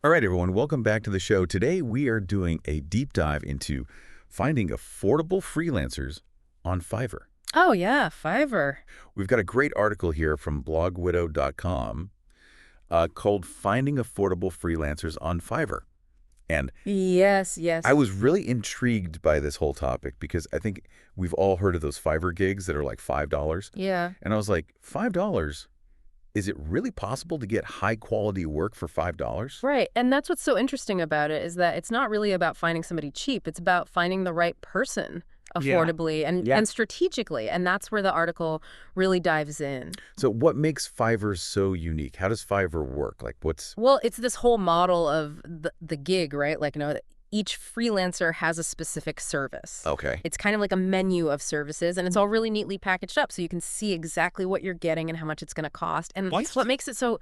All right, everyone, welcome back to the show. Today, we are doing a deep dive into finding affordable freelancers on Fiverr. Oh, yeah, Fiverr. We've got a great article here from blogwidow.com called Finding Affordable Freelancers on Fiverr. And Yes, I yes. was really intrigued by this whole topic because I think we've all heard of those Fiverr gigs that are like $5. Yeah. And I was like, $5? Is it really possible to get high-quality work for $5? Right. And that's what's so interesting about it is that it's not really about finding somebody cheap. It's about finding the right person Yeah. affordably and strategically. And that's where the article really dives in. So what makes Fiverr so unique? How does Fiverr work? Like what's... Well, it's this whole model of the gig, right? Like, each freelancer has a specific service. Okay. It's kind of like a menu of services, and it's all really neatly packaged up so you can see exactly what you're getting and how much it's going to cost. And that's what makes it so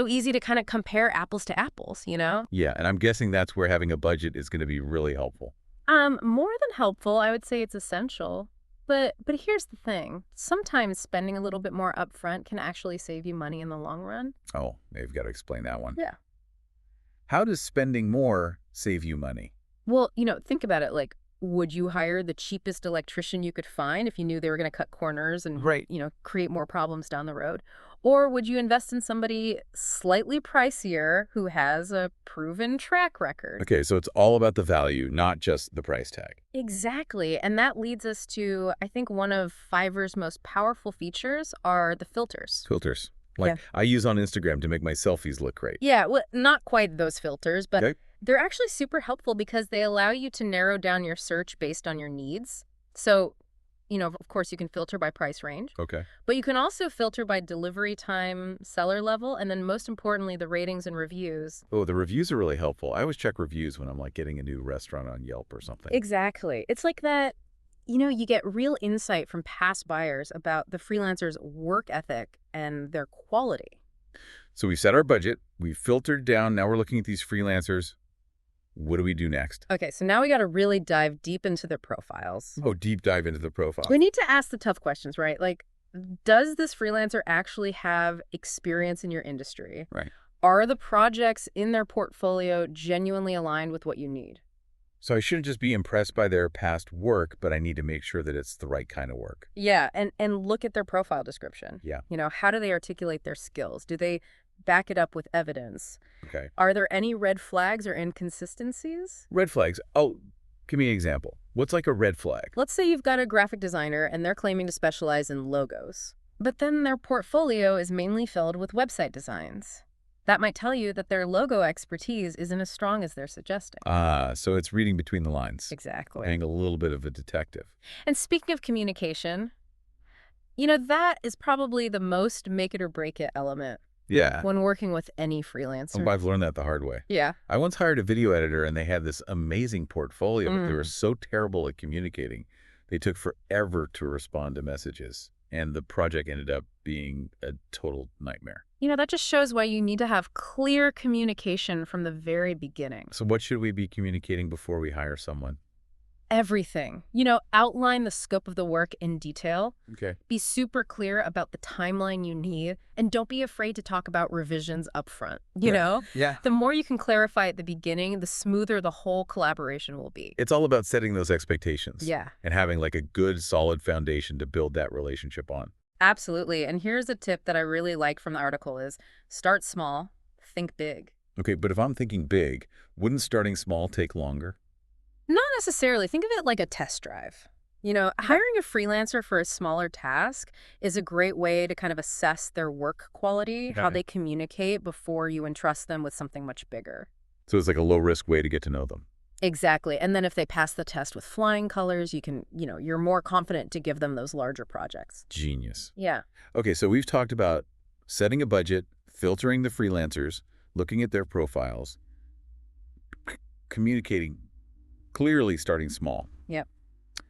easy to kind of compare apples to apples, you know? Yeah, and I'm guessing that's where having a budget is going to be really helpful. More than helpful, I would say it's essential. But here's the thing. Sometimes spending a little bit more upfront can actually save you money in the long run. Oh, they've got to explain that one. Yeah. How does spending more save you money? Well, think about it. Like, would you hire the cheapest electrician you could find if you knew they were going to cut corners and, Right. create more problems down the road? Or would you invest in somebody slightly pricier who has a proven track record? Okay, so it's all about the value, not just the price tag. Exactly. And that leads us to, I think, one of Fiverr's most powerful features are the filters. Filters. Like I use on Instagram to make my selfies look great. Yeah, well, not quite those filters, but Okay. they're actually super helpful because they allow you to narrow down your search based on your needs. So, of course, you can filter by price range, Okay. but you can also filter by delivery time, seller level, and then most importantly, the ratings and reviews. Oh, the reviews are really helpful. I always check reviews when I'm like getting a new restaurant on Yelp or something. Exactly. It's like that, you get real insight from past buyers about the freelancer's work ethic and their quality. So we set our budget, we filtered down, now we're looking at these freelancers. What do we do next? Okay, so now we got to really dive deep into their profiles. Oh, deep dive into the profile. We need to ask the tough questions, right? Like, does this freelancer actually have experience in your industry? Right. Are the projects in their portfolio genuinely aligned with what you need? So I shouldn't just be impressed by their past work, but I need to make sure that it's the right kind of work. Yeah, and look at their profile description. Yeah. How do they articulate their skills? Do they back it up with evidence? Okay. Are there any red flags or inconsistencies? Red flags. Oh, give me an example. What's like a red flag? Let's say you've got a graphic designer and they're claiming to specialize in logos, but then their portfolio is mainly filled with website designs. That might tell you that their logo expertise isn't as strong as they're suggesting. So it's reading between the lines. Exactly. Playing a little bit of a detective. And speaking of communication, that is probably the most make it or break it element Yeah. when working with any freelancer. Oh, I've learned that the hard way. Yeah. I once hired a video editor and they had this amazing portfolio, but they were so terrible at communicating. They took forever to respond to messages. And the project ended up being a total nightmare. That just shows why you need to have clear communication from the very beginning. So what should we be communicating before we hire someone? Everything. Outline the scope of the work in detail. Okay. Be super clear about the timeline you need, and don't be afraid to talk about revisions up front. Yeah. The more you can clarify at the beginning, the smoother the whole collaboration will be. It's all about setting those expectations. Yeah. And having like a good, solid foundation to build that relationship on. Absolutely. And here's a tip that I really like from the article is start small, think big. Okay, but if I'm thinking big, wouldn't starting small take longer? Not necessarily. Think of it like a test drive. Hiring a freelancer for a smaller task is a great way to kind of assess their work quality, how Okay. they communicate before you entrust them with something much bigger. So it's like a low-risk way to get to know them. Exactly. And then if they pass the test with flying colors, you're more confident to give them those larger projects. Genius. Yeah. Okay, so we've talked about setting a budget, filtering the freelancers, looking at their profiles, communicating, clearly starting small. Yep.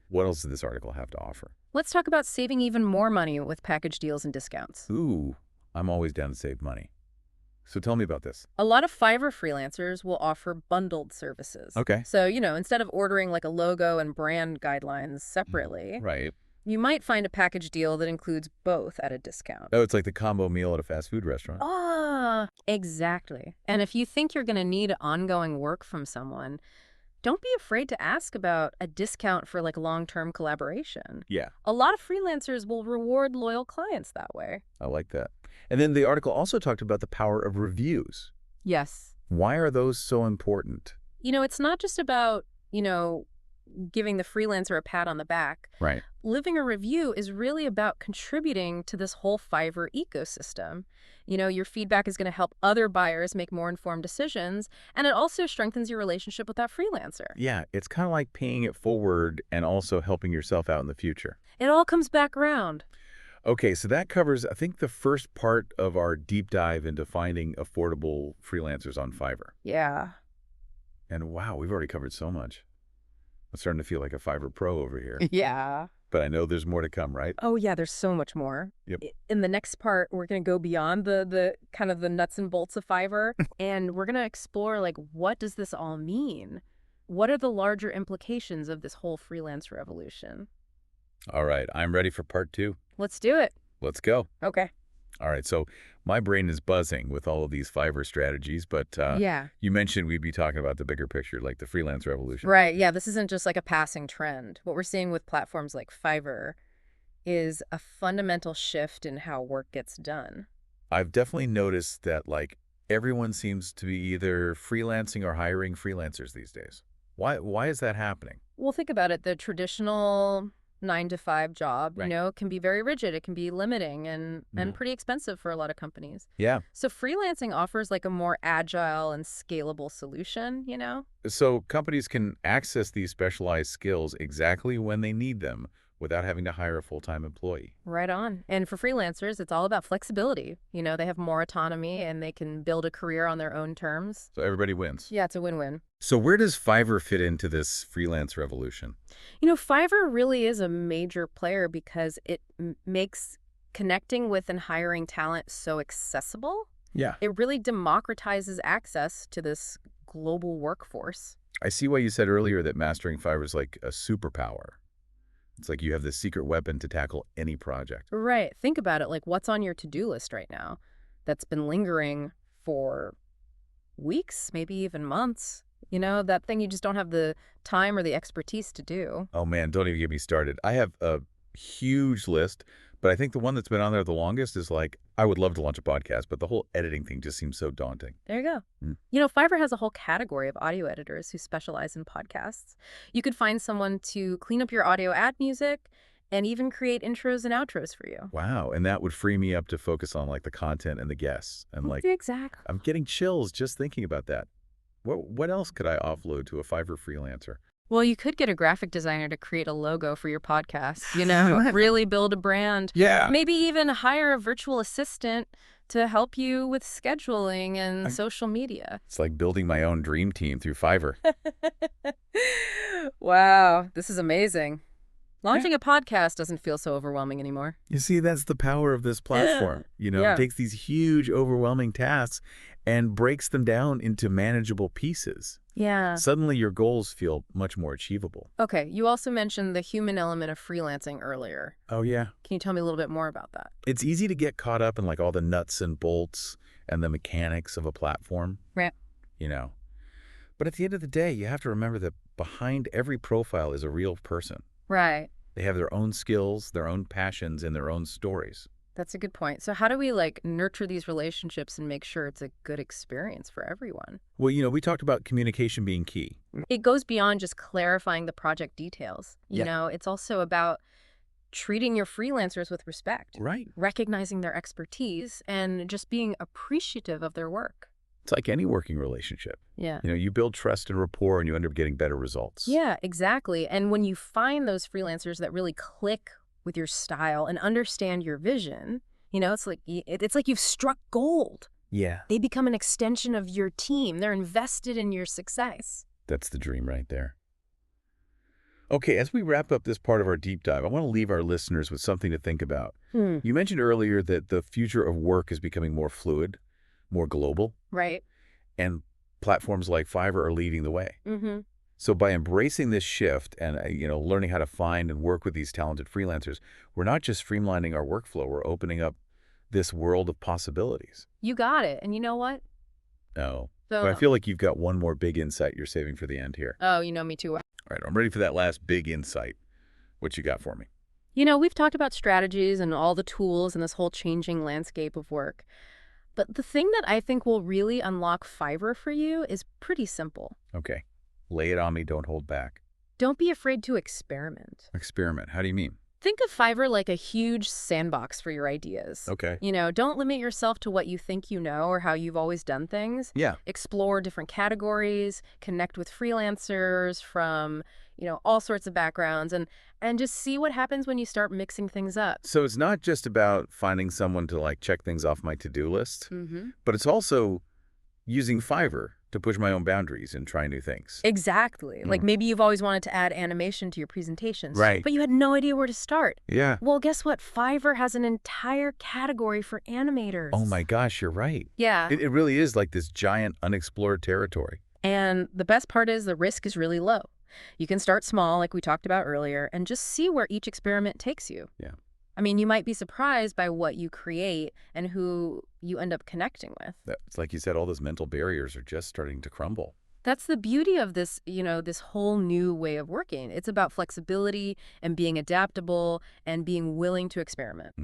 What else does this article have to offer? Let's talk about saving even more money with package deals and discounts. Ooh, I'm always down to save money. So tell me about this. A lot of Fiverr freelancers will offer bundled services. Okay. So, instead of ordering like a logo and brand guidelines separately, Right. you might find a package deal that includes both at a discount. Oh, it's like the combo meal at a fast food restaurant. Ah, Exactly. And if you think you're going to need ongoing work from someone, don't be afraid to ask about a discount for like long-term collaboration. Yeah, A lot of freelancers will reward loyal clients that way. I like that. And then the article also talked about the power of reviews. Yes. Why are those so important? It's not just about, giving the freelancer a pat on the back. Right. Living a review is really about contributing to this whole Fiverr ecosystem. Your feedback is going to help other buyers make more informed decisions, and it also strengthens your relationship with that freelancer. Yeah, it's kind of like paying it forward and also helping yourself out in the future. It all comes back around. Okay, so that covers, I think, the first part of our deep dive into finding affordable freelancers on Fiverr. Yeah. And wow, we've already covered so much. I'm starting to feel like a Fiverr pro over here. Yeah. But I know there's more to come, right? Oh, yeah, there's so much more. Yep. In the next part, we're going to go beyond the kind of the nuts and bolts of Fiverr, and we're going to explore, like, what does this all mean? What are the larger implications of this whole freelance revolution? All right, I'm ready for part 2. Let's do it. Let's go. Okay. All right, so my brain is buzzing with all of these Fiverr strategies, but Yeah. you mentioned we'd be talking about the bigger picture, like the freelance revolution. Right. Yeah, this isn't just like a passing trend. What we're seeing with platforms like Fiverr is a fundamental shift in how work gets done. I've definitely noticed that, like, everyone seems to be either freelancing or hiring freelancers these days. Why is that happening? Well, think about it. The traditional 9 to 5 job, Right. can be very rigid. It can be limiting and Yeah. pretty expensive for a lot of companies. Yeah. So freelancing offers like a more agile and scalable solution. So companies can access these specialized skills exactly when they need them without having to hire a full-time employee. Right on. And for freelancers, it's all about flexibility. They have more autonomy and they can build a career on their own terms. So everybody wins. Yeah, it's a win-win. So where does Fiverr fit into this freelance revolution? Fiverr really is a major player because it makes connecting with and hiring talent so accessible. Yeah. It really democratizes access to this global workforce. I see why you said earlier that mastering Fiverr is like a superpower. It's like you have this secret weapon to tackle any project. Right. Think about it. Like, what's on your to-do list right now that's been lingering for weeks, maybe even months? That thing you just don't have the time or the expertise to do. Oh man, don't even get me started. I have a huge list, but I think the one that's been on there the longest is like, I would love to launch a podcast, but the whole editing thing just seems so daunting. There you go. Mm. Fiverr has a whole category of audio editors who specialize in podcasts. You could find someone to clean up your audio ad music and even create intros and outros for you. Wow, and that would free me up to focus on like the content and the guests. And like, Exactly. I'm getting chills just thinking about that. What else could I offload to a Fiverr freelancer? Well, you could get a graphic designer to create a logo for your podcast, really build a brand. Yeah. Maybe even hire a virtual assistant to help you with scheduling and social media. It's like building my own dream team through Fiverr. Wow, this is amazing. Launching a podcast doesn't feel so overwhelming anymore. You see, that's the power of this platform. Yeah. It takes these huge, overwhelming tasks and breaks them down into manageable pieces. Yeah. Suddenly, your goals feel much more achievable. Okay, you also mentioned the human element of freelancing earlier. Oh, yeah. Can you tell me a little bit more about that? It's easy to get caught up in like all the nuts and bolts and the mechanics of a platform. Right. But at the end of the day, you have to remember that behind every profile is a real person. Right. They have their own skills, their own passions, and their own stories. That's a good point. So how do we nurture these relationships and make sure it's a good experience for everyone? Well, we talked about communication being key. It goes beyond just clarifying the project details. It's also about treating your freelancers with respect. Right. Recognizing their expertise and just being appreciative of their work. It's like any working relationship. Yeah. You build trust and rapport and you end up getting better results. Yeah, exactly. And when you find those freelancers that really click with your style and understand your vision, it's like you've struck gold. Yeah. They become an extension of your team. They're invested in your success. That's the dream right there. Okay, as we wrap up this part of our deep dive, I want to leave our listeners with something to think about. You mentioned earlier that the future of work is becoming more fluid, more global. Right. And platforms like Fiverr are leading the way. Mm-hmm. So by embracing this shift and, learning how to find and work with these talented freelancers, we're not just streamlining our workflow, we're opening up this world of possibilities. You got it. And you know what? Oh, So, but I feel like you've got one more big insight you're saving for the end here. oh, you know me too. All right, I'm ready for that last big insight. What you got for me? We've talked about strategies and all the tools and this whole changing landscape of work. But the thing that I think will really unlock Fiverr for you is pretty simple. Okay, lay it on me, don't hold back. Don't be afraid to experiment. Experiment, how do you mean? Think of Fiverr like a huge sandbox for your ideas. Okay. Don't limit yourself to what you think you know or how you've always done things. Yeah. Explore different categories, connect with freelancers from, all sorts of backgrounds, and just see what happens when you start mixing things up. So it's not just about finding someone to like check things off my to-do list, but it's also using Fiverr to push my own boundaries and try new things. Exactly. Like maybe you've always wanted to add animation to your presentations, Right. but you had no idea where to start. Yeah. Well, guess what? Fiverr has an entire category for animators. Oh my gosh, you're right. Yeah. It really is like this giant unexplored territory. And the best part is the risk is really low. You can start small, like we talked about earlier, and just see where each experiment takes you. Yeah. I mean, you might be surprised by what you create and who you end up connecting with. It's like you said, all those mental barriers are just starting to crumble. That's the beauty of this, this whole new way of working. It's about flexibility and being adaptable and being willing to experiment.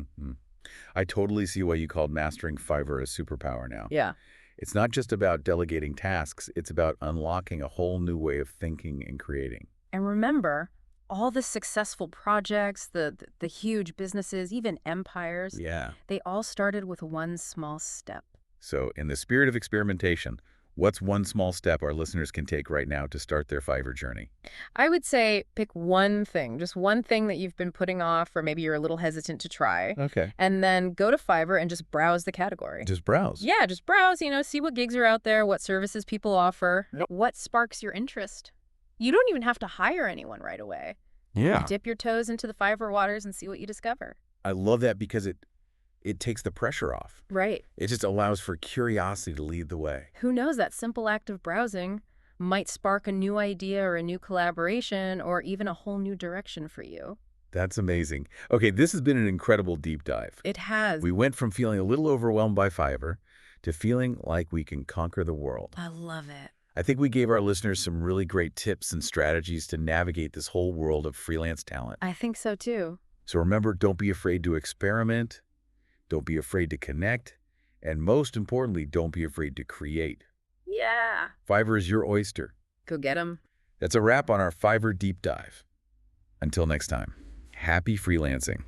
I totally see why you called mastering Fiverr a superpower now. Yeah. It's not just about delegating tasks, it's about unlocking a whole new way of thinking and creating. And remember, all the successful projects, the huge businesses, even empires, Yeah. they all started with one small step. So in the spirit of experimentation, what's one small step our listeners can take right now to start their Fiverr journey? I would say pick one thing, just one thing that you've been putting off or maybe you're a little hesitant to try. Okay. And then go to Fiverr and just browse the category. Just browse. Yeah, just browse, see what gigs are out there, what services people offer, what sparks your interest. You don't even have to hire anyone right away. Yeah. Dip your toes into the Fiverr waters and see what you discover. I love that because it takes the pressure off. Right. It just allows for curiosity to lead the way. Who knows, that simple act of browsing might spark a new idea or a new collaboration or even a whole new direction for you. That's amazing. Okay, this has been an incredible deep dive. It has. We went from feeling a little overwhelmed by Fiverr to feeling like we can conquer the world. I love it. I think we gave our listeners some really great tips and strategies to navigate this whole world of freelance talent. I think so too. So remember, don't be afraid to experiment, don't be afraid to connect, and most importantly, don't be afraid to create. Yeah. Fiverr is your oyster. Go get 'em. That's a wrap on our Fiverr deep dive. Until next time, happy freelancing.